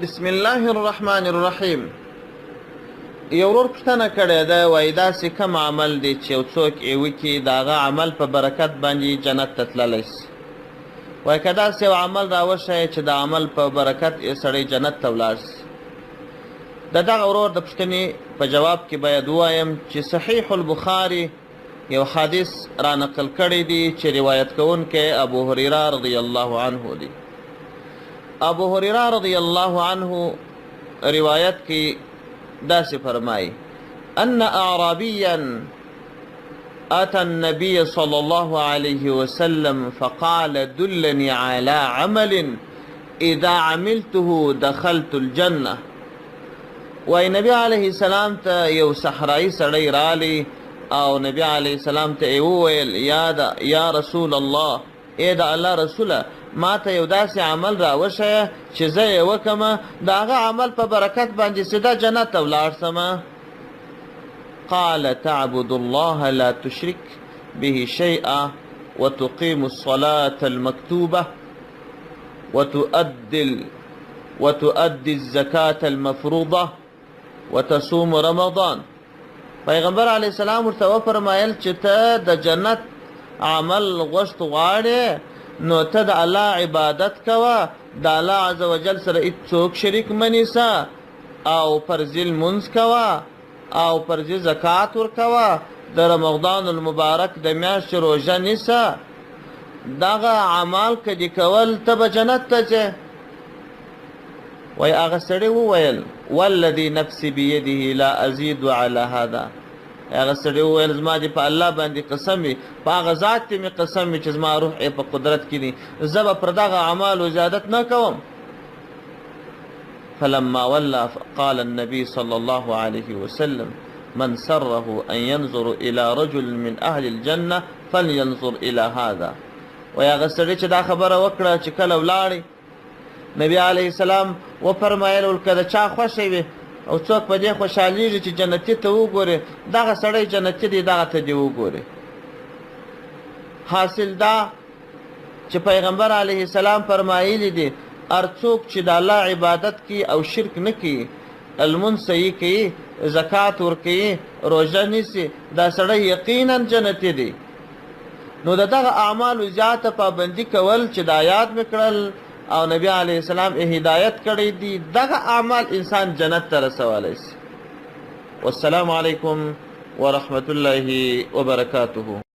بسم الله الرحمن الرحیم. یو ورور پوښتنه کړې ده، وایي داسې کوم عمل دی چې یو څوک یې وکړي د هغه عمل په برکت باندې جنت ته تللی شي. وایي که داسې یو عمل راوښیي چې د عمل په برکت یې سړی جنت ته ولاړ شي. د دغه ورور د پوښتنې په جواب کې باید ووایم چې صحیح البخاري یو حدیث را نقل کړی دی چې روایت کوونکی ابو هریره رضی الله عنه دی. ابو هریره رضی الله عنه روایت کی داسې فرمایي: ان اعرابیا اتى النبي صلى الله عليه وسلم فقال دلني على عمل اذا عملته دخلت الجنه. وای نبی علیه السلام ته یو صحرایي سړی رالی او نبی علیه السلام ته یې وویل: یا رسول الله، ای د الله رسوله، ما ته یو داسې عمل راوښیه چې زه یې وکړمه د هغه عمل په برکت باندې سیده جنت ته ولاړ شمه. قال: تعبد الله لا تشرك به شيئا وتقيم الصلاة المكتوبة وتؤدي الزكاة المفروضة وتصوم رمضان. پیغمبر علیه السلام ورته وفرمایل چې ته د جنت عمل غوښت غواړې نو ته د الله عبادت کوه، د الله عز وجل سره هیڅوک شریک مه نیسه، او فرضي لمونځ کوه او فرضي زکات ورکوه، د رمضان المبارک د میاشتې روژه نیسه. دغه اعمال که دې کول ته به جنت ته ځې. وایي هغه سړي وویل: والذي نفسي بيده لا ازيد على هذا. هغه سړي وویل: زما دې په الله باندې قسم وي، په هغه ذات دې مې قسم وي چې زما روح یې په قدرت کې دی، زه به پر دغه اعمالو زیادت نه کوم. فلما ولى قال النبي صلى الله عليه وسلم: من سره ان ينظر الى رجل من اهل الجنه فلينظر الى هذا. وایي هغه سړي چې دا خبره وکړه چې کله ولاړی، نبی علیه السلام وفرمایل: که د چا خوښه وي او څوک په دې خوشحالیږي چې جنتي ته وګوري، دغه سړی جنتي دی، دغه ته دې وګوري. حاصل دا چې پیغمبر علیه السلام فرمایلی دي هر څوک چې د الله عبادت کوي او شرک نه کوي، لمونځ صحیح کوي، زکات ورکوي، روژه نیسي، دا سړی یقینا جنتي دی. نو د دغه اعمالو زیاته پابندي کول چې دا یاد مې کړل او نبی علیه السلام هدایت کړی دی، دغه اعمال انسان جنت ته رسولی شي. والسلام علیکم ورحمة الله وبرکاته.